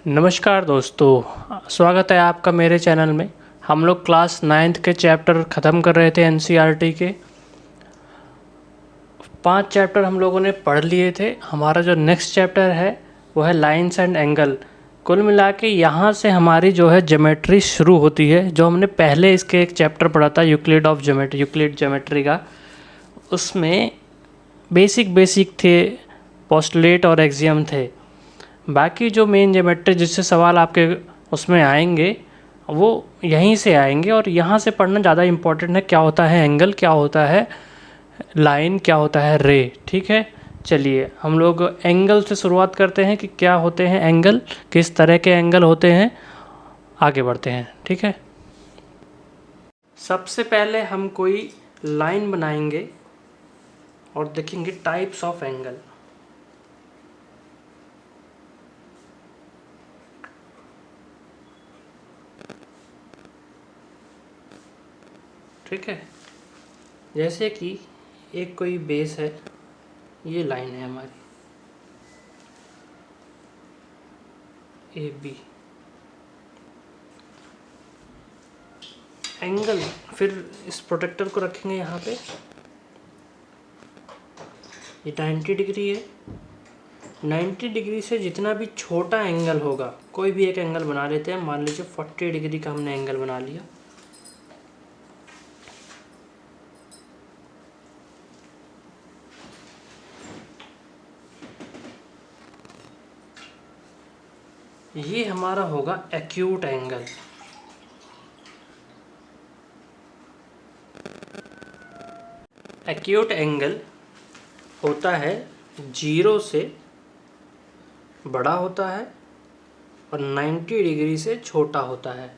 नमस्कार दोस्तों, स्वागत है आपका मेरे चैनल में। हम लोग क्लास 9th के चैप्टर ख़त्म कर रहे थे। एनसीईआरटी के 5 चैप्टर हम लोगों ने पढ़ लिए थे। हमारा जो नेक्स्ट चैप्टर है वो है लाइंस एंड एंगल। कुल मिला के यहाँ से हमारी जो है ज्योमेट्री शुरू होती है। जो हमने पहले इसके एक चैप्टर पढ़ा था यूक्लिड ज्योमेट्री का, उसमें बेसिक थे, पोस्टुलेट और एक्सियम थे। बाकी जो मेन ज्योमेट्री जिससे सवाल आपके उसमें आएंगे वो यहीं से आएंगे, और यहाँ से पढ़ना ज़्यादा इम्पोर्टेंट है। क्या होता है एंगल, क्या होता है लाइन, क्या होता है रे। ठीक है, चलिए हम लोग एंगल से शुरुआत करते हैं कि क्या होते हैं एंगल, किस तरह के एंगल होते हैं। आगे बढ़ते हैं, ठीक है। सबसे पहले हम कोई लाइन बनाएंगे और देखेंगे टाइप्स ऑफ एंगल। ठीक है, जैसे कि एक कोई बेस है, ये लाइन है हमारी ए बी। एंगल, फिर इस प्रोटेक्टर को रखेंगे यहाँ पे, ये 90 डिग्री है। 90 डिग्री से जितना भी छोटा एंगल होगा, कोई भी एक एंगल बना लेते हैं। मान लीजिए 40 डिग्री का हमने एंगल बना लिया। ये हमारा होगा एक्यूट एंगल। एक्यूट एंगल होता है 0 से बड़ा होता है और 90 डिग्री से छोटा होता है,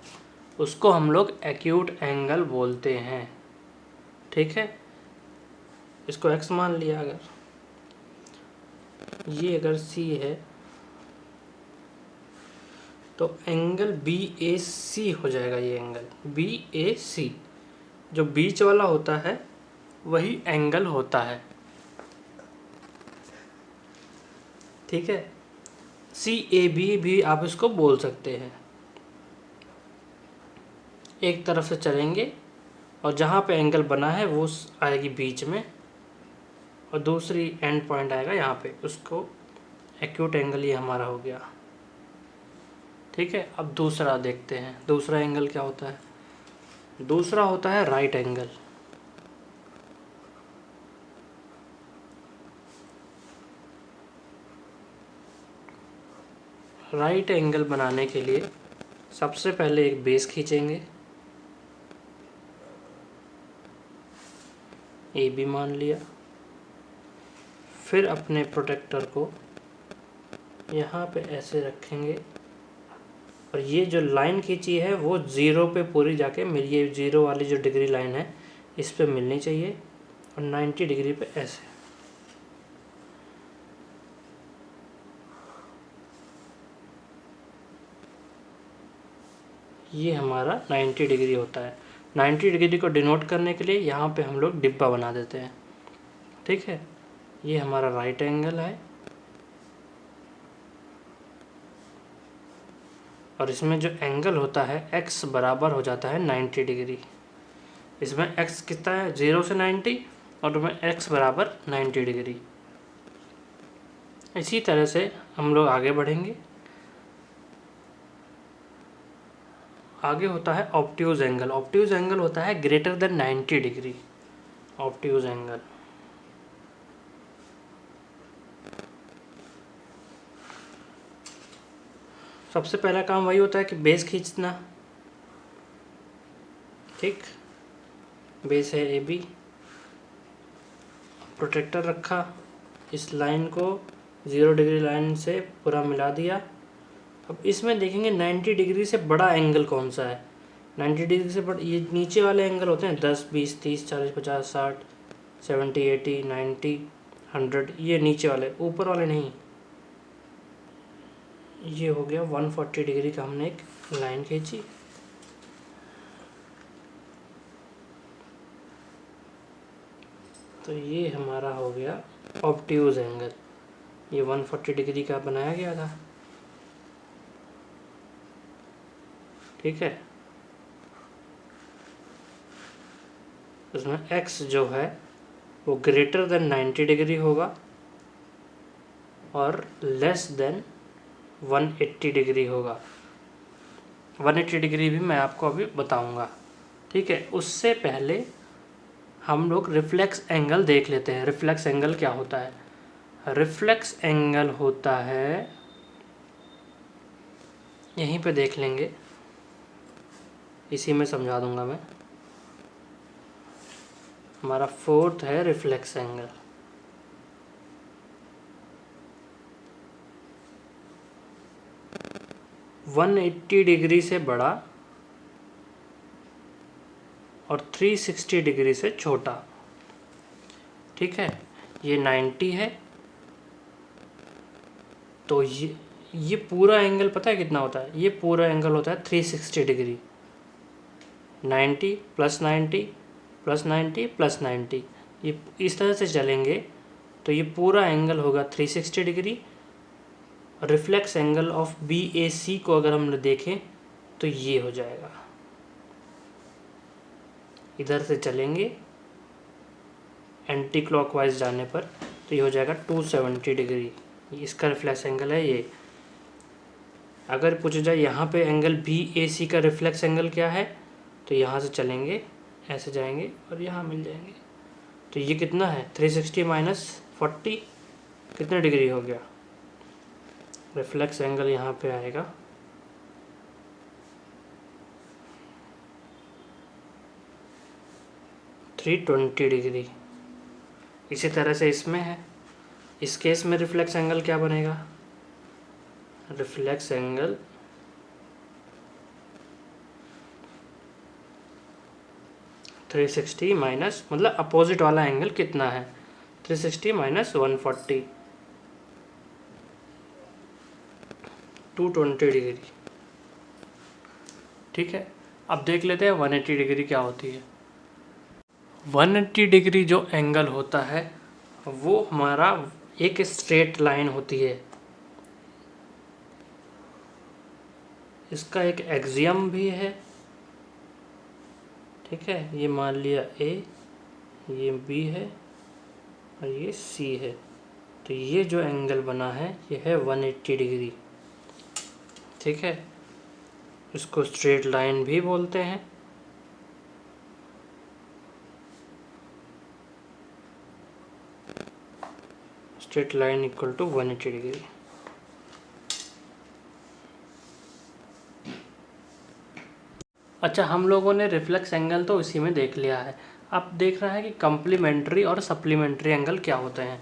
उसको हम लोग एक्यूट एंगल बोलते हैं। ठीक है, इसको x मान लिया। अगर ये अगर c है तो एंगल BAC हो जाएगा। ये एंगल BAC जो बीच वाला होता है वही एंगल होता है। ठीक है, CAB भी आप इसको बोल सकते हैं। एक तरफ से चलेंगे और जहाँ पे एंगल बना है वो आएगी बीच में, और दूसरी एंड पॉइंट आएगा यहाँ पे, उसको एक्यूट एंगल ये हमारा हो गया। ठीक है, अब दूसरा देखते हैं। दूसरा एंगल क्या होता है? दूसरा होता है राइट एंगल। राइट एंगल बनाने के लिए सबसे पहले एक बेस खींचेंगे, AB मान लिया। फिर अपने प्रोटेक्टर को यहाँ पे ऐसे रखेंगे, और ये जो लाइन खींची है वो 0 पे पूरी जाके मिल, ये 0 वाली जो डिग्री लाइन है इस पे मिलनी चाहिए, और 90 डिग्री पे ऐसे। ये हमारा 90 डिग्री होता है। 90 डिग्री को डिनोट करने के लिए यहाँ पे हम लोग डिब्बा बना देते हैं। ठीक है, ये हमारा राइट एंगल है, और इसमें जो एंगल होता है x बराबर हो जाता है 90 डिग्री। इसमें x कितना है? 0 से 90, और उसमें x बराबर 90 डिग्री। इसी तरह से हम लोग आगे बढ़ेंगे। आगे होता है ऑब्ट्यूज एंगल। ऑब्ट्यूज एंगल होता है greater than 90 degree. Obtuse angle सबसे पहला काम वही होता है कि बेस खींचना। ठीक, बेस है AB, प्रोटेक्टर रखा, इस लाइन को 0 डिग्री लाइन से पूरा मिला दिया। अब इसमें देखेंगे 90 डिग्री से बड़ा एंगल कौन सा है। 90 डिग्री से बड़ा ये नीचे वाले एंगल होते हैं, 10, 20, 30, 40, 50, 60, 70, 80, 90, 100। ये नीचे वाले, ऊपर वाले नहीं। ये हो गया 140 डिग्री का, हमने एक लाइन खींची। तो ये हमारा हो गया ऑब्ट्यूज एंगल। ये 140 डिग्री का बनाया गया था। ठीक है। इसमें x जो है वो ग्रेटर देन 90 डिग्री होगा और लेस देन 180 डिग्री होगा। 180 डिग्री भी मैं आपको अभी बताऊंगा, ठीक है। उससे पहले हम लोग रिफ्लेक्स एंगल देख लेते हैं। रिफ्लेक्स एंगल क्या होता है? रिफ्लेक्स एंगल होता है, यहीं पे देख लेंगे, इसी में समझा दूंगा मैं। हमारा फोर्थ है रिफ्लेक्स एंगल। वन 180 डिग्री से बड़ा और 360 डिग्री से छोटा, ठीक है। ये 90 है, तो ये पूरा एंगल पता है कितना होता है? ये पूरा एंगल होता है 360 डिग्री। 90 प्लस 90 प्लस 90 प्लस 90, ये इस तरह से चलेंगे तो ये पूरा एंगल होगा 360 degree. Reflex angle of BAC को अगर हम देखें तो ये हो जाएगा, इधर से चलेंगे एंटी क्लॉकवाइज जाने पर तो ये हो जाएगा 270 डिग्री। इसका रिफ्लेक्स एंगल है ये। अगर पूछा जाए यहाँ पे एंगल BAC का रिफ्लेक्स एंगल क्या है, तो यहाँ से चलेंगे, ऐसे जाएंगे और यहाँ मिल जाएंगे। तो ये कितना है? 360 माइनस 40 कितने डिग्री हो गया? रिफ्लेक्स एंगल यहाँ पे आएगा 320 डिग्री। इसी तरह से इसमें है, इस केस में रिफ्लेक्स एंगल क्या बनेगा? रिफ्लेक्स एंगल 360 माइनस, मतलब अपोजिट वाला एंगल कितना है? 360 माइनस 140, 220 डिग्री, ठीक है। अब देख लेते हैं 180 डिग्री क्या होती है। 180 डिग्री जो एंगल होता है वो हमारा एक स्ट्रेट लाइन होती है। इसका एक एक्सियम भी है, ठीक है। ये मान लिया A, ये B है और ये C है। तो ये जो एंगल बना है ये है 180 डिग्री, ठीक है। इसको स्ट्रेट लाइन भी बोलते हैं। Straight line equal to 180 degree. अच्छा, हम लोगों ने रिफ्लेक्स एंगल तो इसी में देख लिया है। अब देख रहा है कि कॉम्प्लीमेंट्री और सप्लीमेंट्री एंगल क्या होते हैं।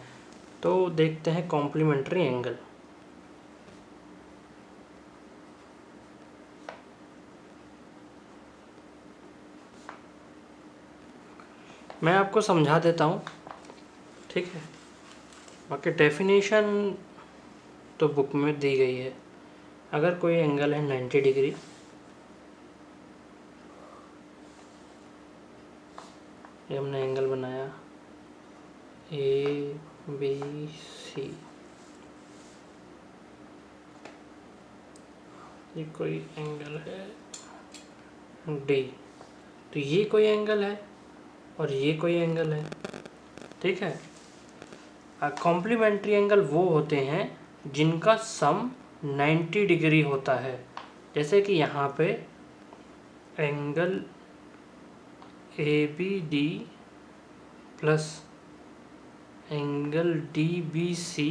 तो देखते हैं कॉम्प्लीमेंट्री एंगल। मैं आपको समझा देता हूँ, ठीक है। बाकी डेफिनेशन तो बुक में दी गई है। अगर कोई एंगल है 90 डिग्री, ये हमने एंगल बनाया ABC, ये कोई एंगल है D, तो ये कोई एंगल है और ये कोई एंगल है, ठीक है। कॉम्प्लीमेंट्री एंगल वो होते हैं जिनका सम 90 डिग्री होता है। जैसे कि यहाँ पे angle ABD plus angle DBC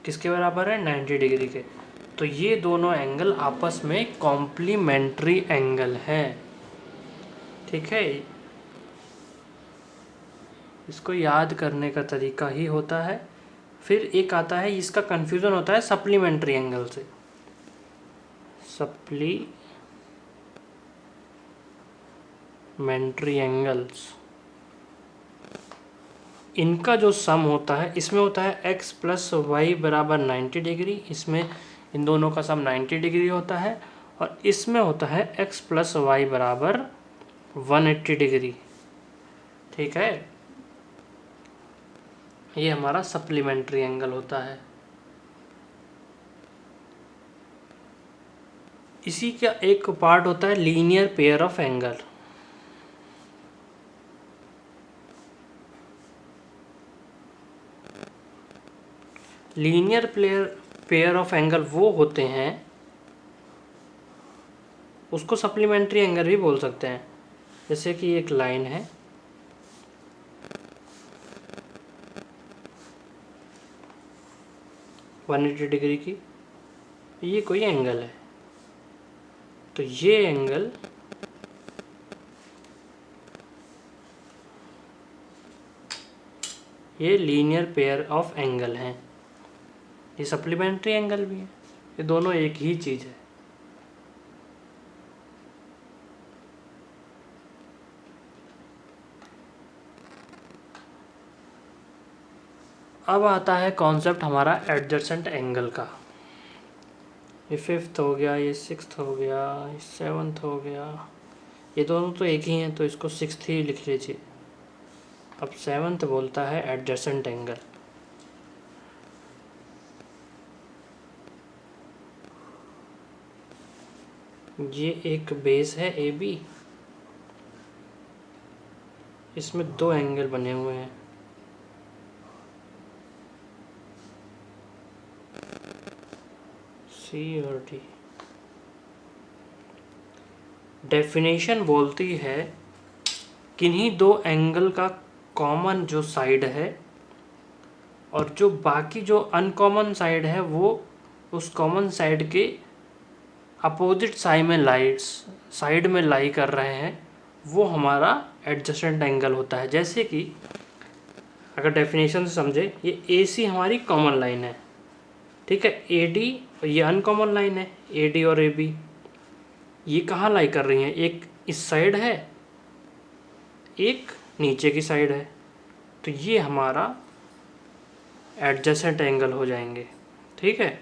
किसके बराबर है? 90 डिग्री के। तो ये दोनों एंगल आपस में कॉम्प्लीमेंट्री एंगल हैं, ठीक है। इसको याद करने का तरीका ही होता है। फिर एक आता है, इसका कंफ्यूजन होता है सप्लीमेंट्री एंगल से। सप्लीमेंट्री एंगल्स, इनका जो सम होता है, इसमें होता है x प्लस वाई बराबर 90 डिग्री, इसमें इन दोनों का सम 90 डिग्री होता है। और इसमें होता है x प्लस वाई बराबर 180 डिग्री, ठीक है। ये हमारा सप्लीमेंट्री एंगल होता है। इसी का एक पार्ट होता है linear pair of angle. Linear pair of angle वो होते हैं, उसको सप्लीमेंट्री एंगल भी बोल सकते हैं। जैसे कि एक लाइन है, 180 डिग्री की, ये कोई एंगल है, तो ये एंगल ये लीनियर पेयर ऑफ एंगल हैं। ये सप्लीमेंट्री एंगल भी है, ये दोनों एक ही चीज़ है। अब आता है कॉन्सेप्ट हमारा एडजेसेंट एंगल का। ये 5th हो गया, ये 6th हो गया, ये 7th हो गया, ये दोनों तो एक ही हैं तो इसको 6th ही लिख लीजिए। अब 7th बोलता है एडजेसेंट एंगल। ये एक बेस है ए बी, इसमें दो एंगल बने हुए हैं, सी और डी। डेफिनेशन बोलती है किन्हीं दो एंगल का कॉमन जो साइड है और जो बाकी जो अनकॉमन साइड है वो उस कॉमन साइड के अपोजिट साइड में लाई कर रहे हैं, वो हमारा एडजेसेंट एंगल होता है। जैसे कि अगर डेफिनेशन से समझे, ये ए सी हमारी कॉमन लाइन है, ठीक है, ए डी ये अनकॉमन लाइन है, ए डी और ए बी ये कहाँ लाई कर रही हैं, एक इस साइड है, एक नीचे की साइड है, तो ये हमारा एडजेसेंट एंगल हो जाएंगे। ठीक है,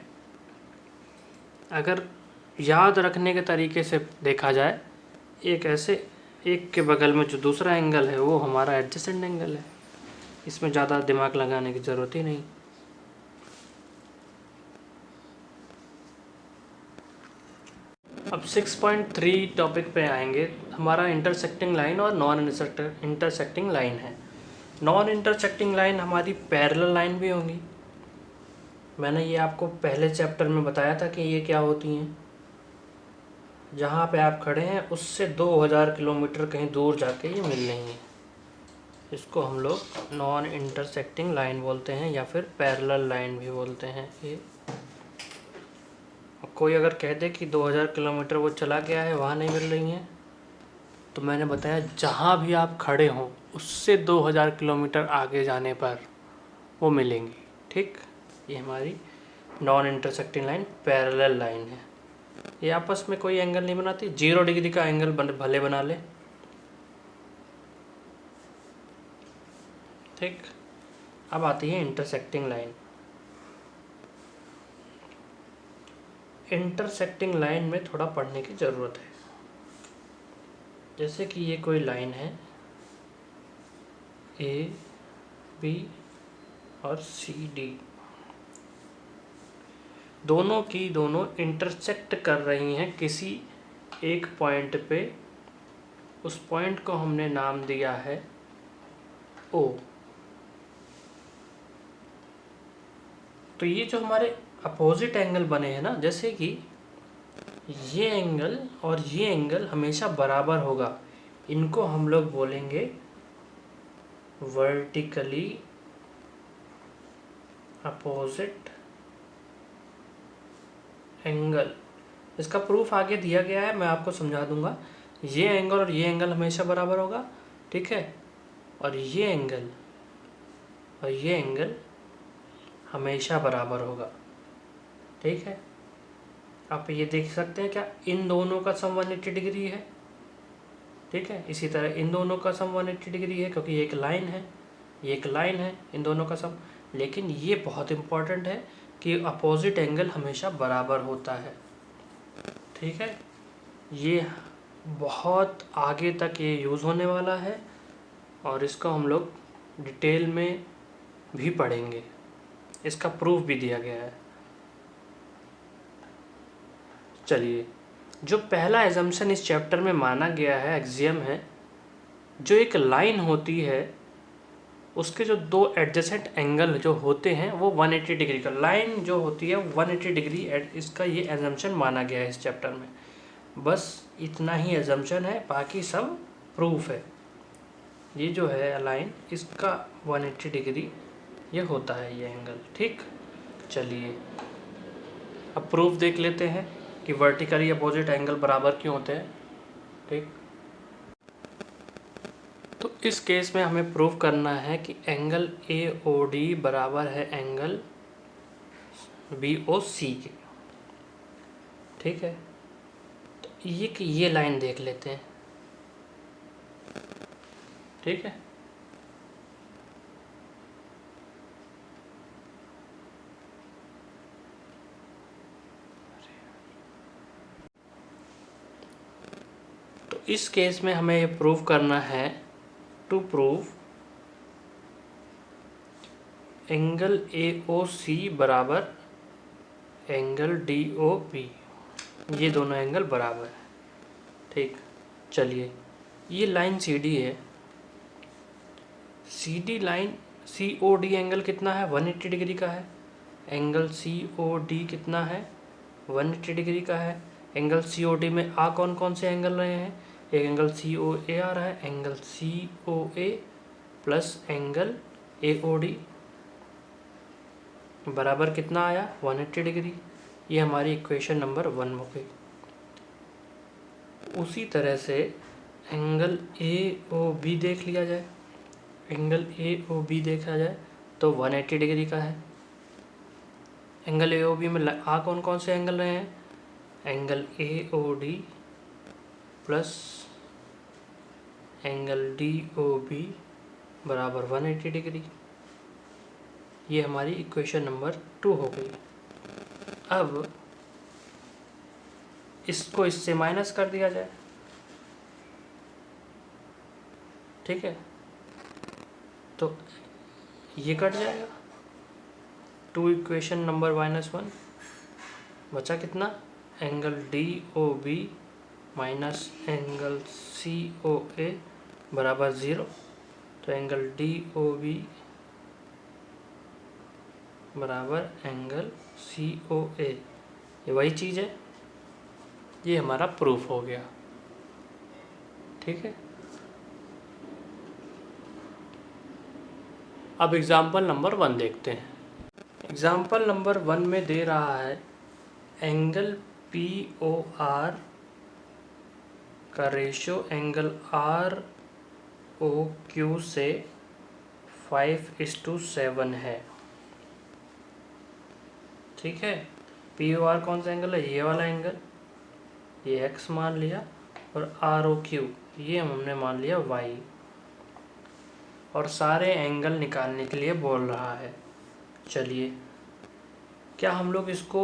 अगर याद रखने के तरीके से देखा जाए, एक ऐसे एक के बगल में जो दूसरा एंगल है वो हमारा एडजेसेंट एंगल है, इसमें ज़्यादा दिमाग लगाने की ज़रूरत ही नहीं। अब 6.3 टॉपिक पे आएंगे, हमारा इंटरसेक्टिंग लाइन और नॉन इंटरसेक्टिंग लाइन है। नॉन इंटरसेक्टिंग लाइन हमारी पैरेलल लाइन भी होंगी। मैंने ये आपको पहले चैप्टर में बताया था कि ये क्या होती हैं। जहाँ पे आप खड़े हैं उससे 2000 किलोमीटर कहीं दूर जाके ये मिल रही हैं, इसको हम लोग नॉन इंटरसेक्टिंग लाइन बोलते हैं या फिर पैरेलल लाइन भी बोलते हैं। ये कोई अगर कह दे कि 2000 किलोमीटर वो चला गया है, वहाँ नहीं मिल रही हैं, तो मैंने बताया जहाँ भी आप खड़े हों उससे 2000 किलोमीटर आगे जाने पर वो मिलेंगी। ठीक, ये हमारी non intersecting line parallel line है। ये आपस में कोई एंगल नहीं बनाती, 0 डिग्री का एंगल भले बना ले। ठीक, अब आती है इंटरसेक्टिंग लाइन। इंटरसेक्टिंग लाइन में थोड़ा पढ़ने की ज़रूरत है। जैसे कि ये कोई लाइन है, ए बी और सी डी, दोनों की दोनों इंटरसेक्ट कर रही हैं किसी एक पॉइंट पे। उस पॉइंट को हमने नाम दिया है ओ। तो ये जो हमारे अपोजिट एंगल बने हैं ना, जैसे कि ये एंगल और ये एंगल हमेशा बराबर होगा, इनको हम लोग बोलेंगे वर्टिकली अपोजिट एंगल। इसका प्रूफ आगे दिया गया है, मैं आपको समझा दूंगा। ये एंगल और ये एंगल हमेशा बराबर होगा, ठीक है, और ये एंगल और ये एंगल हमेशा बराबर होगा। ठीक है, आप ये देख सकते हैं क्या, इन दोनों का सम 180 डिग्री है। ठीक है, इसी तरह इन दोनों का सम 180 डिग्री है, क्योंकि ये एक लाइन है, ये एक लाइन है, इन दोनों का सम। लेकिन ये बहुत इम्पोर्टेंट है कि अपोजिट एंगल हमेशा बराबर होता है। ठीक है, ये बहुत आगे तक ये यूज़ होने वाला है और इसको हम लोग डिटेल में भी पढ़ेंगे, इसका प्रूफ भी दिया गया है। चलिए जो पहला एजम्पशन इस चैप्टर में माना गया है, एक्सियम है, जो एक लाइन होती है उसके जो दो एडजेसेंट एंगल जो होते हैं वो 180 डिग्री का, लाइन जो होती है 180 डिग्री, इसका ये एजम्पशन माना गया है इस चैप्टर में। बस इतना ही एजम्पशन है, बाकी सब प्रूफ है। ये जो है लाइन, इसका 180 डिग्री ये होता है ये एंगल। ठीक, चलिए अब प्रूफ देख लेते हैं कि वर्टिकली अपोजिट एंगल बराबर क्यों होते हैं। ठीक, तो इस केस में हमें प्रूव करना है कि एंगल AOD बराबर है एंगल BOC के। ठीक है, तो ये लाइन देख लेते हैं। ठीक है, तो इस केस में हमें ये प्रूव करना है, टू प्रूव एंगल AOC बराबर एंगल DOB, ये दोनों एंगल बराबर है। ठीक, चलिए ये लाइन CD है, CD लाइन COD एंगल कितना है, 180 डिग्री का है। एंगल COD कितना है, 180 डिग्री का है। एंगल COD में आ कौन कौन से एंगल रहे हैं, एक एंगल COA आ रहा है, angle COA plus angle AOD बराबर कितना आया, 180 डिग्री। ये हमारी इक्वेशन नंबर 1 हो गई। उसी तरह से एंगल AOB देख लिया जाए, एंगल AOB देखा जाए तो 180 डिग्री का है। एंगल AOB में आ कौन कौन से एंगल रहे हैं, angle AOD plus angle DOB बराबर 180 डिग्री। ये हमारी इक्वेशन नंबर 2 हो गई। अब इसको इससे माइनस कर दिया जाए। ठीक है, तो ये कट जाएगा, 2 इक्वेशन नंबर -1 बचा कितना, angle DOB minus angle COA बराबर 0। तो एंगल DOB बराबर एंगल COA, ये वही चीज़ है, ये हमारा प्रूफ हो गया। ठीक है, अब एग्जाम्पल नंबर 1 देखते हैं। एग्जाम्पल नंबर 1 में दे रहा है एंगल POR का रेशियो एंगल ROQ से 5:7 है। ठीक है, POR कौन सा एंगल है, ये वाला एंगल, ये X मान लिया, और ROQ ये हमने मान लिया Y, और सारे एंगल निकालने के लिए बोल रहा है। चलिए, क्या हम लोग इसको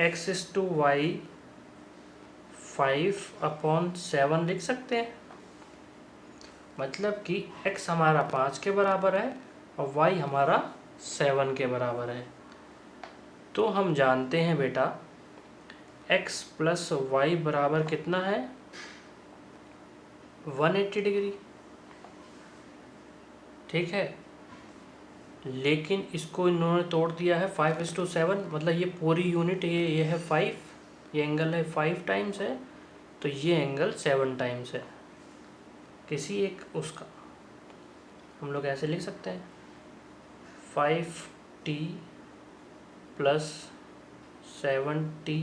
X/Y 5/7 लिख सकते हैं, मतलब कि X हमारा 5 के बराबर है और Y हमारा 7 के बराबर है। तो हम जानते हैं बेटा X प्लस Y बराबर कितना है, 180 डिग्री। ठीक है, लेकिन इसको इन्होंने तोड़ दिया है 5:7, मतलब ये पूरी यूनिट, ये है 5, ये एंगल है 5 टाइम्स है, तो ये एंगल 7 टाइम्स है किसी एक उसका। हम लोग ऐसे लिख सकते हैं 5t प्लस 7t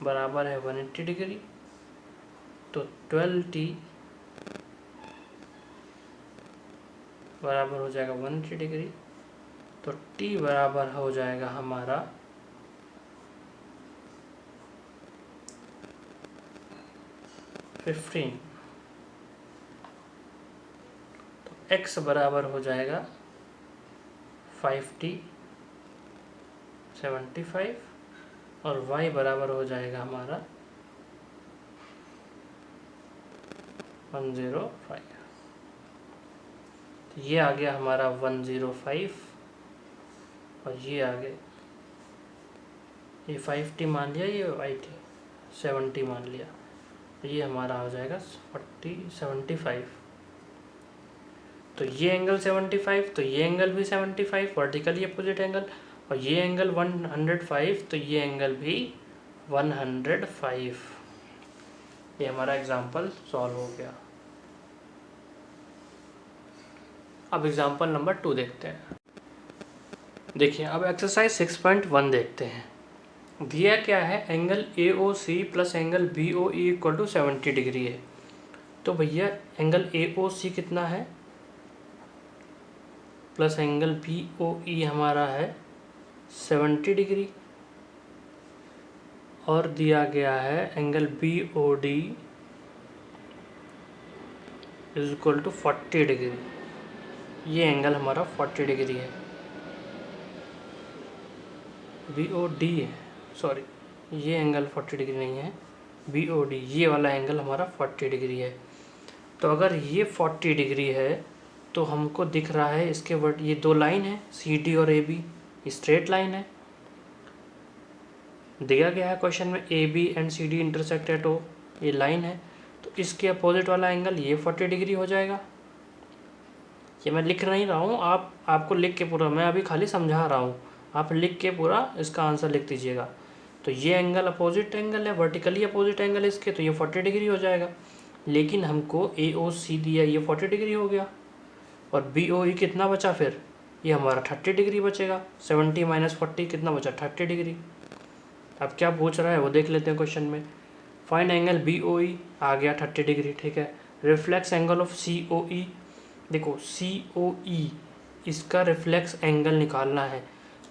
बराबर है 180 डिग्री, तो 12t बराबर हो जाएगा 180 डिग्री, तो t बराबर हो जाएगा हमारा 15, तो x बराबर हो जाएगा 5t 75, और y बराबर हो जाएगा हमारा 105। तो ये आ गया हमारा 105, और ये आ गए, ये 5t मान लिया, ये 5t, 70 मान लिया, ये हमारा हो जाएगा 75। तो ये एंगल 75, तो ये एंगल भी 75 वर्टिकली अपोजिट एंगल, और ये एंगल 105, तो ये एंगल भी 105। ये हमारा एग्जाम्पल सॉल्व हो गया। अब एग्जाम्पल नंबर 2 देखते हैं। देखिए अब एक्सरसाइज 6.1 देखते हैं। दिया क्या है, angle AOC plus angle BOE equal to 70 degree है। तो भैया एंगल AOC कितना है प्लस एंगल BOE हमारा है 70 डिग्री, और दिया गया है angle BOD is equal to 40 degree. ये एंगल हमारा 40 डिग्री है, BOD है, सॉरी ये एंगल 40 डिग्री नहीं है, BOD ये वाला एंगल हमारा 40 डिग्री है। तो अगर ये 40 डिग्री है तो हमको दिख रहा है इसके ये दो लाइन है CD और AB, स्ट्रेट लाइन है। दिया गया है क्वेश्चन में AB and CD intersect at O, ये लाइन है, तो इसके अपोजिट वाला एंगल ये 40 डिग्री हो जाएगा। ये मैं लिख नहीं रहा हूँ, आपको लिख के पूरा, मैं अभी खाली समझा रहा हूँ, आप लिख के पूरा इसका आंसर लिख दीजिएगा। तो ये एंगल अपोजिट एंगल है, वर्टिकली अपोजिट एंगल है इसके, तो ये 40 डिग्री हो जाएगा। लेकिन हमको AOC दिया, ये 40 डिग्री हो गया, और BOE कितना बचा फिर, ये हमारा 30 डिग्री बचेगा। 70 माइनस 40 कितना बचा, 30 डिग्री। अब क्या पूछ रहा है वो देख लेते हैं क्वेश्चन में। फाइंड एंगल BOE आ गया 30 डिग्री, ठीक है। रिफ्लेक्स एंगल ऑफ COE, देखो COE इसका रिफ्लेक्स एंगल निकालना है,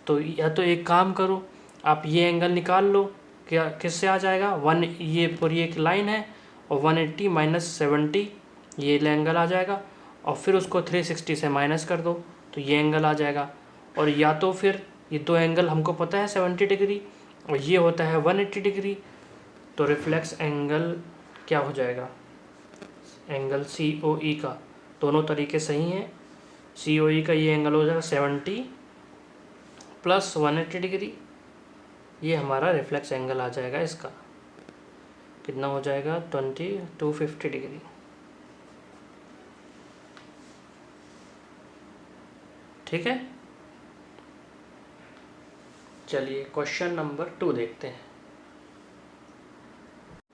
तो या तो एक काम करो, आप ये एंगल निकाल लो, क्या किससे आ जाएगा, ये पूरी एक लाइन है, और 180 माइनस 70 ये एंगल आ जाएगा, और फिर उसको 360 से माइनस कर दो तो ये एंगल आ जाएगा। और या तो फिर ये दो एंगल हमको पता है 70 डिग्री और ये होता है 180 डिग्री, तो रिफ्लेक्स एंगल क्या हो जाएगा, एंगल COE का, दोनों तरीके सही हैं। COE का ये एंगल हो जाएगा 70 प्लस 180 डिग्री, ये हमारा रिफ्लेक्स एंगल आ जाएगा इसका, कितना हो जाएगा 250 डिग्री। ठीक है, चलिए क्वेश्चन नंबर 2 देखते हैं।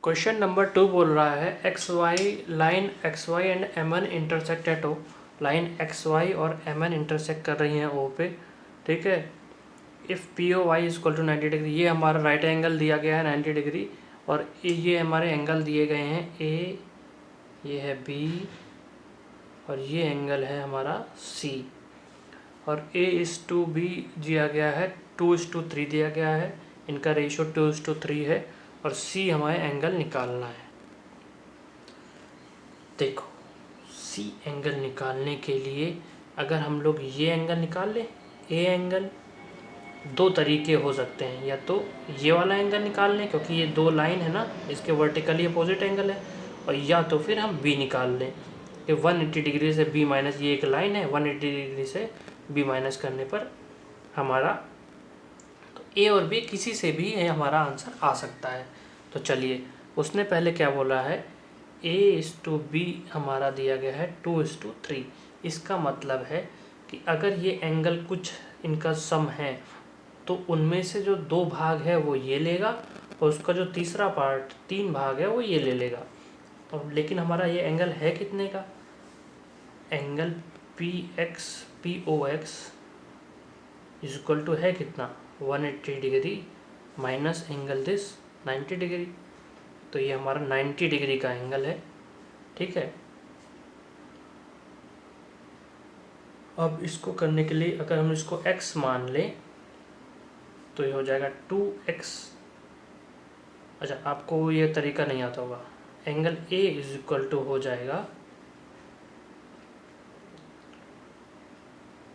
क्वेश्चन नंबर 2 बोल रहा है XY line XY and MN intersect at O, line XY और MN इंटरसेक्ट कर रही हैं O पे, ठीक है। If POY is equal to 90 degree, ये हमारा राइट एंगल दिया गया है 90 डिग्री, और ये हमारे एंगल दिए गए हैं A, ये है B, और ये एंगल है हमारा C, और A:B दिया गया है, 2:3 दिया गया है, इनका रेशियो 2:3 है, और C हमारे एंगल निकालना है। देखो C एंगल निकालने के लिए अगर हम लोग ये एंगल निकाल लें, A एंगल, दो तरीके हो सकते हैं, या तो ये वाला एंगल निकाल लें क्योंकि ये दो लाइन है ना, इसके वर्टिकली अपोजिट एंगल है, और या तो फिर हम B निकाल लें कि 180 डिग्री से B माइनस, ये एक लाइन है, 180 डिग्री से B माइनस करने पर हमारा, तो A और B किसी से भी हमारा आंसर आ सकता है। तो चलिए, उसने पहले क्या बोला है, A:B हमारा दिया गया है 2:3, इसका मतलब है कि अगर ये एंगल कुछ इनका सम है तो उनमें से जो दो भाग है वो ये लेगा, और उसका जो तीसरा पार्ट 3 भाग है वो ये ले लेगा। और लेकिन हमारा ये एंगल है कितने का, angle POX is equal to है कितना, 180 डिग्री माइनस एंगल दिस 90 डिग्री, तो ये हमारा 90 डिग्री का एंगल है, ठीक है। अब इसको करने के लिए अगर हम इसको x मान लें तो ये हो जाएगा 2x। अच्छा, आपको ये तरीका नहीं आता होगा, angle A is equal to हो जाएगा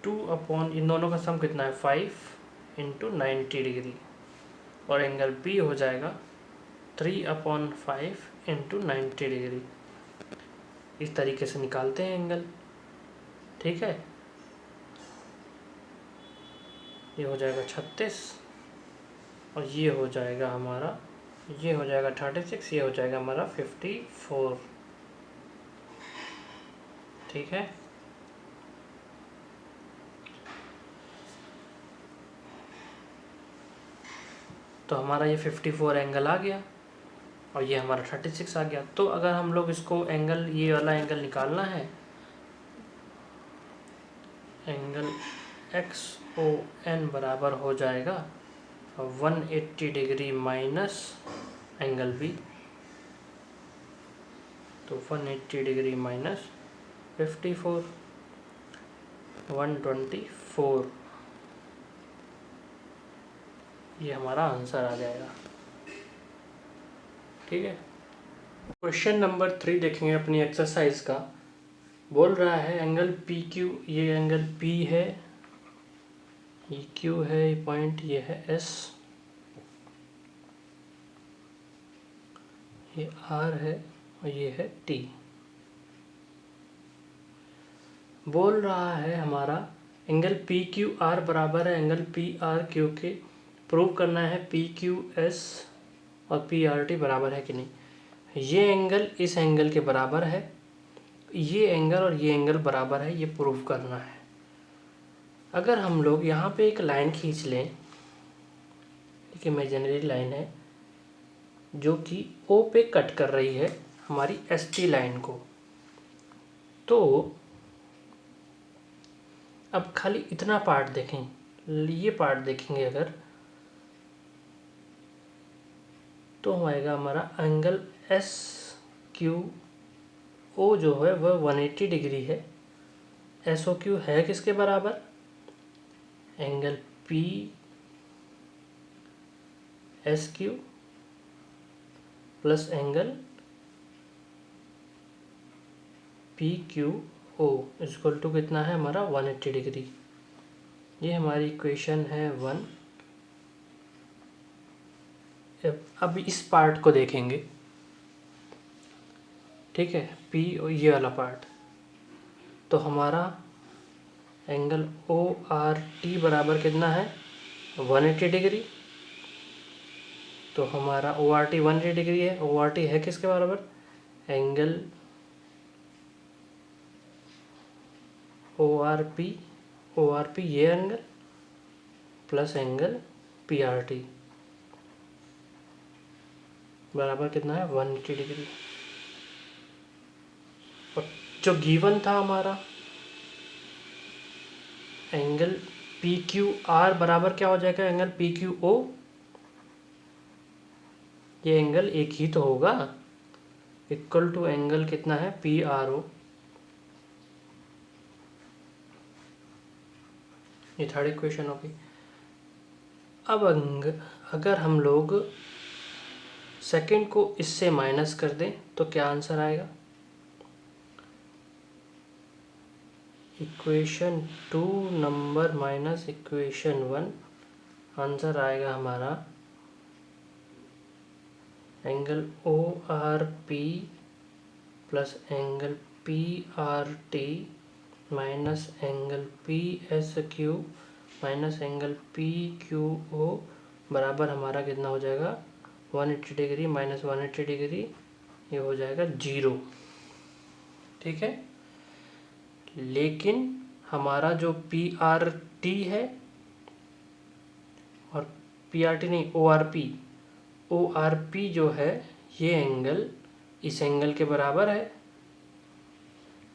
2 इन दोनों का सम कितना है 5 इंटू 90 डिग्री, और एंगल B हो जाएगा 3/5 इंटू 90 डिग्री। इस तरीके से निकालते हैं एंगल, ठीक है। ये हो जाएगा 36 और ये हो जाएगा हमारा ये हो जाएगा 36, ये हो जाएगा हमारा 54। ठीक है, तो हमारा ये 54 एंगल आ गया और ये हमारा 36 आ गया। तो अगर हम लोग इसको एंगल, ये वाला एंगल निकालना है, एंगल XON बराबर हो जाएगा 180 डिग्री माइनस एंगल B। तो 180 डिग्री माइनस 54, 124, ये हमारा आंसर आ जाएगा। ठीक है, क्वेश्चन नंबर 3 देखेंगे अपनी एक्सरसाइज का। बोल रहा है एंगल PQ, ये एंगल P है, ये Q है, ये पॉइंट ये है S, ये R है और ये है T। बोल रहा है हमारा एंगल PQR बराबर है एंगल PRQ के। प्रूव करना है PQS और PRT बराबर है कि नहीं। ये एंगल इस एंगल के बराबर है, ये एंगल और ये एंगल बराबर है, ये प्रूव करना है। अगर हम लोग यहाँ पे एक लाइन खींच लें, एक इमेजिनरी लाइन है जो कि O पे कट कर रही है हमारी ST लाइन को, तो अब खाली इतना पार्ट देखें, ये पार्ट देखेंगे अगर, तो आएगा हमारा एंगल SQO जो है वह 180 डिग्री है। SOQ है किसके बराबर, angle PSQ plus angle PQO equal to कितना है हमारा 180 डिग्री। ये हमारी इक्वेशन है 1। अब इस पार्ट को देखेंगे, ठीक है, P और ये वाला पार्ट, तो हमारा एंगल ORT बराबर कितना है 180 डिग्री। तो हमारा ORT 180 डिग्री है, ORT है किसके बराबर, एंगल ORP ये एंगल प्लस एंगल PRT बराबर कितना है 180 डिग्री। और जो गिवन था हमारा एंगल PQR बराबर क्या हो जाएगा, एंगल PQO, ये एंगल एक ही तो होगा, इक्वल टू एंगल कितना है PRO। ये थर्ड इक्वेशन होगी। अब अगर हम लोग सेकंड को इससे माइनस कर दें तो क्या आंसर आएगा, equation 2 number minus equation 1, answer आएगा हमारा angle ORP plus angle PRT minus angle PSQ minus angle PQO बराबर हमारा कितना हो जाएगा 180 डिग्री माइनस 180 डिग्री, ये हो जाएगा 0। ठीक है, लेकिन हमारा जो PRT है और PRT नहीं ORP जो है, ये एंगल इस एंगल के बराबर है,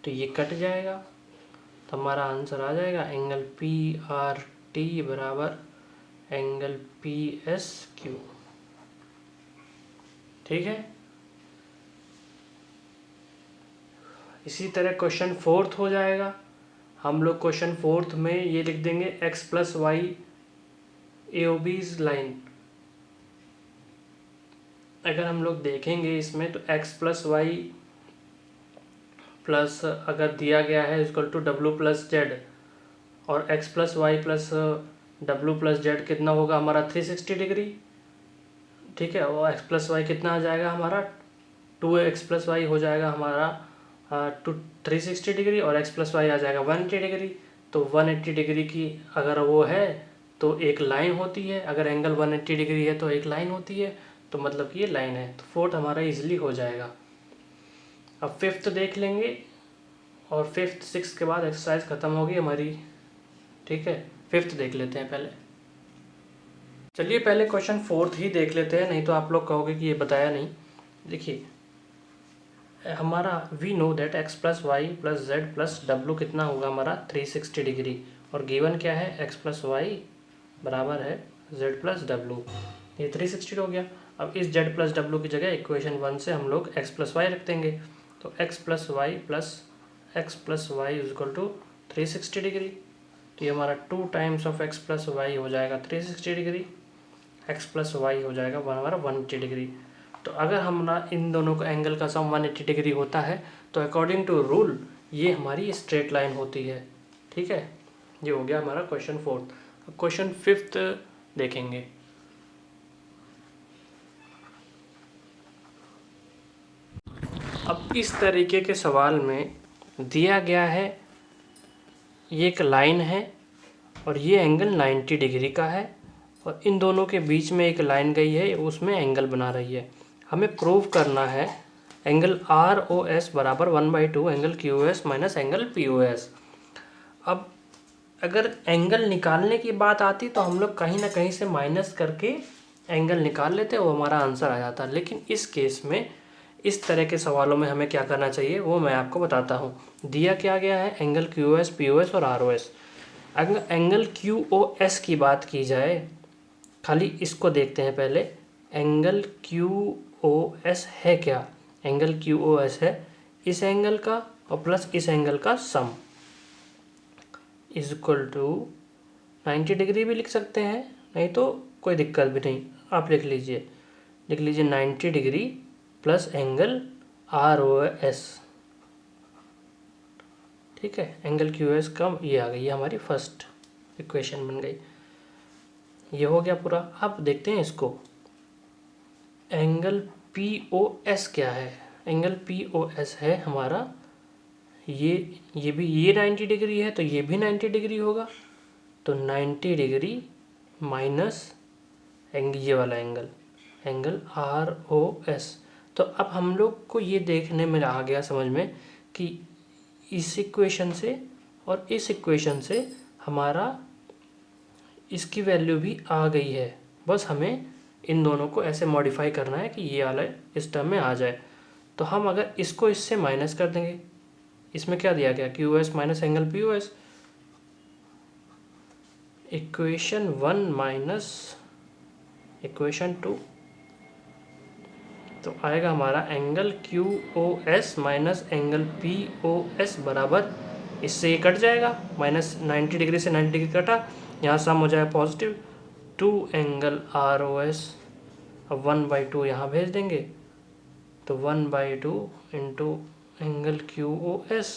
तो ये कट जाएगा, तो हमारा आंसर आ जाएगा एंगल PRT बराबर एंगल PSQ। ठीक है, इसी तरह क्वेश्चन 4 हो जाएगा। हम लोग क्वेश्चन 4 में ये लिख देंगे x plus Y AOB's line. अगर हम लोग देखेंगे इसमें तो x प्लस वाई प्लस अगर दिया गया है equal to W plus Z, और x plus Y plus W plus Z कितना होगा हमारा 360 डिग्री। ठीक है, और x प्लस वाई कितना आ जाएगा हमारा 2x प्लस वाई हो जाएगा हमारा 360 डिग्री, और x प्लस वाई आ जाएगा 180 डिग्री। तो 180 डिग्री की अगर वो है तो एक लाइन होती है, अगर एंगल 180 डिग्री है तो एक लाइन होती है। तो मतलब कि ये लाइन है, तो फोर्थ हमारा इजीली हो जाएगा। अब फिफ्थ देख लेंगे और फिफ्थ सिक्स के बाद एक्सरसाइज ख़त्म होगी हमारी। ठीक है, फिफ्थ देख लेते हैं पहले। चलिए पहले क्वेश्चन फोर्थ ही देख लेते हैं, नहीं तो आप लोग कहोगे कि ये बताया नहीं। देखिए हमारा we know that X plus Y plus Z plus W कितना होगा हमारा 360 डिग्री, और गिवन क्या है एक्स प्लस वाई बराबर है जेड प्लस डब्लू, ये 360 हो गया। अब इस जेड प्लस डब्लू की जगह इक्वेशन 1 से हम लोग एक्स प्लस वाई रख देंगे, तो X plus Y is equal to 360 degree, तो ये हमारा 2 times of X plus Y हो जाएगा 360 डिग्री, एक्स प्लस वाई हो जाएगा हमारा 180 डिग्री। तो अगर हमारा इन दोनों का एंगल का सम 180 डिग्री होता है तो अकॉर्डिंग टू रूल ये हमारी स्ट्रेट लाइन होती है। ठीक है, ये हो गया हमारा क्वेश्चन फोर्थ। अब क्वेश्चन फिफ्थ देखेंगे। अब इस तरीके के सवाल में दिया गया है ये एक लाइन है और ये एंगल 90 डिग्री का है और इन दोनों के बीच में एक लाइन गई है, उसमें एंगल बना रही है। हमें प्रूव करना है एंगल आर ओ एस बराबर 1/2 angle Q S minus angle P O S. अब अगर एंगल निकालने की बात आती तो हम लोग कहीं ना कहीं से माइनस करके एंगल निकाल लेते, वो हमारा आंसर आ जाता। लेकिन इस केस में इस तरह के सवालों में हमें क्या करना चाहिए वो मैं आपको बताता हूँ। दिया क्या गया है angle Q S, P O S और आर ओ एस। अगर एंगल क्यू ओ एस की बात की जाए, खाली इसको देखते हैं पहले, एंगल क्यू ओ एस है क्या? एंगल क्यू ओ एस है इस एंगल का और प्लस इस एंगल का sum is equal to 90 degree भी लिख सकते हैं, नहीं तो कोई दिक्कत भी नहीं, आप लिख लीजिए 90 degree plus angle R O S. ठीक है, एंगल क्यू एस का ये आ गई, ये हमारी फर्स्ट इक्वेशन बन गई। ये हो गया पूरा। अब देखते हैं इसको, एंगल पी ओ एस क्या है? एंगल पी ओ एस है हमारा ये भी, ये 90 डिग्री है तो ये भी 90 डिग्री होगा, तो 90 डिग्री माइनस ये वाला एंगल आर ओ एस। तो अब हम लोग को ये देखने में आ गया समझ में कि इस इक्वेशन से और इस इक्वेशन से हमारा इसकी वैल्यू भी आ गई है, बस हमें इन दोनों को ऐसे मॉडिफाई करना है कि ये वाला इस टर्म में आ जाए। तो हम अगर इसको इससे माइनस कर देंगे, इसमें क्या दिया गया Q S minus angle P O S, equation 1 minus equation 2, तो आएगा हमारा angle Q O S minus angle P O S बराबर, इससे ये कट जाएगा, माइनस 90 डिग्री से 90 डिग्री कटा, यहाँ सम हो जाएगा positive 2 angle R O S. अब 1/2 यहाँ भेज देंगे, तो 1/2 into angle Q O S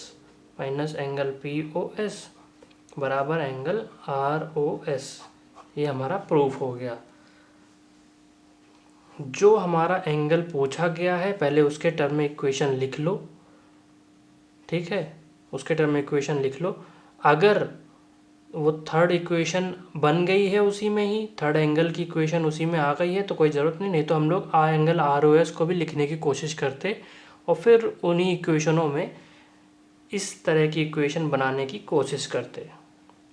minus angle P O S बराबर एंगल आर ओ एस। ये हमारा प्रूफ हो गया। जो हमारा एंगल पूछा गया है पहले उसके टर्म में इक्वेशन लिख लो। ठीक है, उसके टर्म में इक्वेशन लिख लो। अगर वो थर्ड इक्वेशन बन गई है उसी में ही, थर्ड एंगल की इक्वेशन उसी में आ गई है तो कोई ज़रूरत नहीं तो हम लोग एंगल आर ओ एस को भी लिखने की कोशिश करते और फिर उन्हीं इक्वेशनों में इस तरह की इक्वेशन बनाने की कोशिश करते।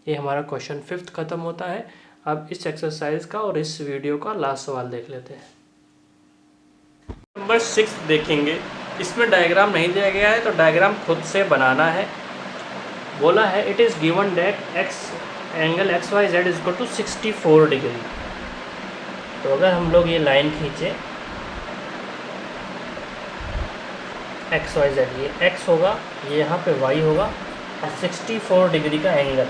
ये हमारा क्वेश्चन फिफ्थ ख़त्म होता है। अब इस एक्सरसाइज का और इस वीडियो का लास्ट सवाल देख लेते हैं। नंबर 6 देखेंगे। इसमें डायग्राम नहीं दिया गया है तो डायग्राम खुद से बनाना है। बोला है it is given that X angle X Y Z is equal to 64 degree. तो अगर हम लोग ये लाइन खींचे एक्स वाई जेड, ये एक्स होगा, ये यहाँ पे वाई होगा और 64 डिग्री का एंगल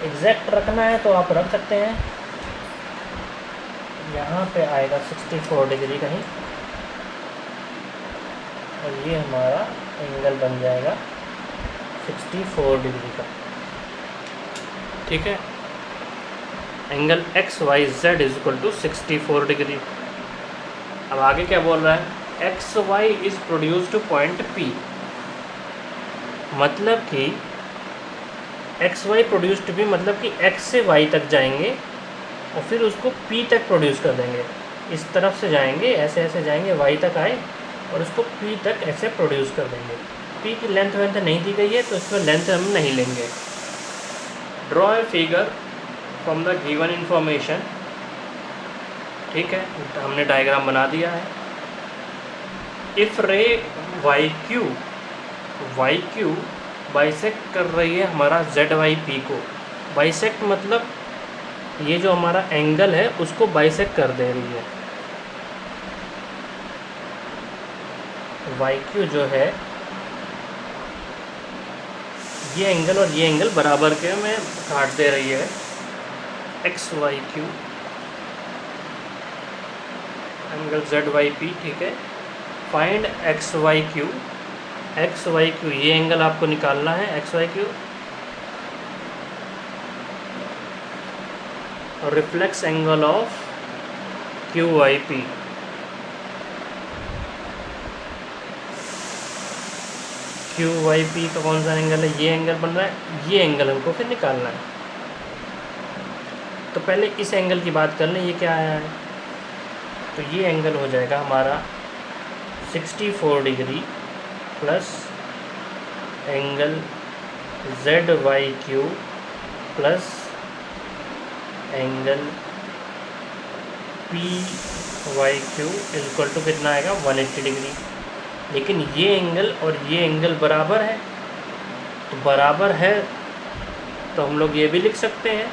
एग्जैक्ट रखना है तो आप रख सकते हैं, यहाँ पे आएगा 64 डिग्री कहीं और ये हमारा एंगल बन जाएगा 64 डिग्री का। ठीक है, angle X Y Z is equal to 64 degree. अब आगे क्या बोल रहा है, X Y is produce to point P, मतलब कि X Y produce to P मतलब कि एक्स से वाई तक जाएंगे और फिर उसको P तक प्रोड्यूस कर देंगे। इस तरफ से जाएंगे, ऐसे ऐसे जाएंगे, Y तक आए और उसको P तक ऐसे प्रोड्यूस कर देंगे। P की लेंथ वेंथ नहीं दी गई है तो इसमें लेंथ हम नहीं लेंगे। Draw a figure from the given information. ठीक है, हमने डायग्राम बना दिया है। इफ़ रे वाई क्यू बाइसेक्ट कर रही है हमारा ZYP को। बाइसेक्ट मतलब ये जो हमारा एंगल है उसको बाइसेक्ट कर दे रही है। YQ जो है ये एंगल और ये एंगल बराबर के में काट दे रही है। XYQ angle ZYP। ठीक है, फाइंड XYQ। XYQ ये एंगल आपको निकालना है, XYQ। और reflex angle of QYP। QYP का कौन सा एंगल है? ये एंगल बन रहा है, ये एंगल हमको फिर निकालना है। तो पहले इस एंगल की बात कर लें, ये क्या आया है? तो ये एंगल हो जाएगा हमारा 64 degree plus angle ZYQ plus angle PYQ equal to कितना आएगा? 180 डिग्री। लेकिन ये एंगल और ये एंगल बराबर है, तो बराबर है तो हम लोग ये भी लिख सकते हैं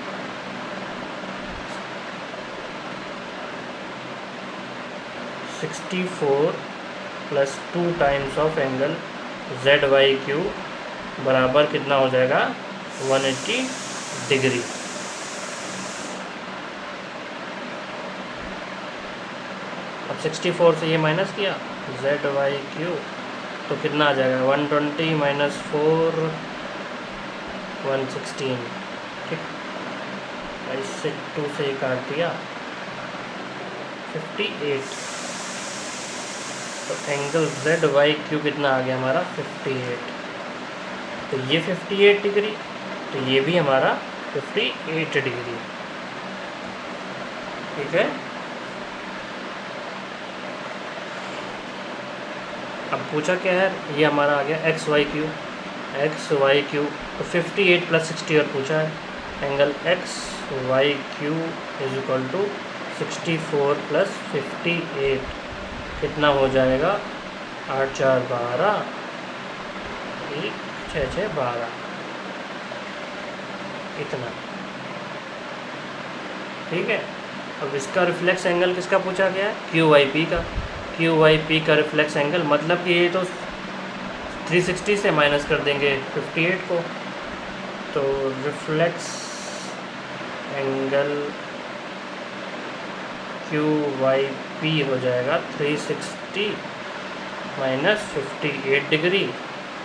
64 plus 2 times of angle ZYQ बराबर कितना हो जाएगा? 180 डिग्री। अब 64 से ये माइनस किया ZYQ तो कितना आ जाएगा? 120 माइनस 4 116। ठीक, इससे 2 से ही काट दिया 58। तो एंगल ZYQ कितना आ गया हमारा? 58। तो ये 58 डिग्री, तो ये भी हमारा 58 डिग्री। ठीक है, अब पूछा क्या है? ये हमारा आ गया XYQ। तो 58 प्लस 60 और पूछा है। Angle XYQ is equal to 64 plus 58 कितना हो जाएगा? 8 4 12 1 6 6 12 इतना। ठीक है, अब इसका रिफ्लेक्स एंगल किसका पूछा गया है? QYP का। QYP का रिफ्लेक्स एंगल मतलब कि ये तो 360 से माइनस कर देंगे 58 को, तो रिफ्लेक्स एंगल QYP हो जाएगा 360 माइनस 58 डिग्री,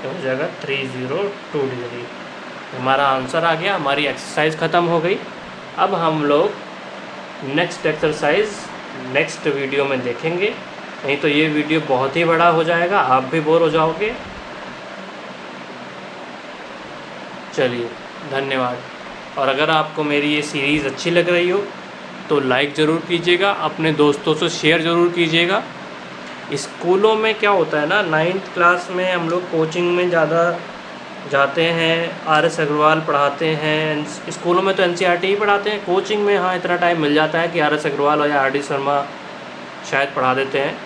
तो हो जाएगा 302 डिग्री। हमारा आंसर आ गया, हमारी एक्सरसाइज ख़त्म हो गई। अब हम लोग नेक्स्ट एक्सरसाइज नेक्स्ट वीडियो में देखेंगे, नहीं तो ये वीडियो बहुत ही बड़ा हो जाएगा, आप भी बोर हो जाओगे। चलिए, धन्यवाद। और अगर आपको मेरी ये सीरीज़ अच्छी लग रही हो तो लाइक ज़रूर कीजिएगा, अपने दोस्तों से शेयर ज़रूर कीजिएगा। स्कूलों में क्या होता है ना, 9th क्लास में हम लोग कोचिंग में ज़्यादा जाते हैं, RS अग्रवाल पढ़ाते हैं। स्कूलों में तो NCERT ही पढ़ाते हैं, कोचिंग में हाँ इतना टाइम मिल जाता है कि RS अग्रवाल और या RD शर्मा शायद पढ़ा देते हैं।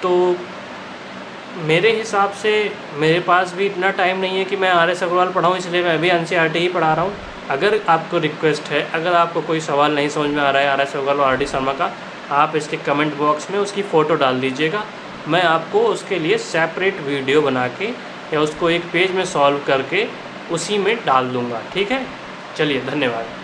तो मेरे हिसाब से मेरे पास भी इतना टाइम नहीं है कि मैं RS अग्रवाल पढ़ाऊँ, इसलिए मैं भी NCERT ही पढ़ा रहा हूँ। अगर आपको रिक्वेस्ट है, अगर आपको कोई सवाल नहीं समझ में आ रहा है RS अग्रवाल और RD शर्मा का, आप इसके कमेंट बॉक्स में उसकी फ़ोटो डाल दीजिएगा। मैं आपको उसके लिए सेपरेट वीडियो बना के या उसको एक पेज में सॉल्व करके उसी में डाल दूँगा। ठीक है, चलिए, धन्यवाद।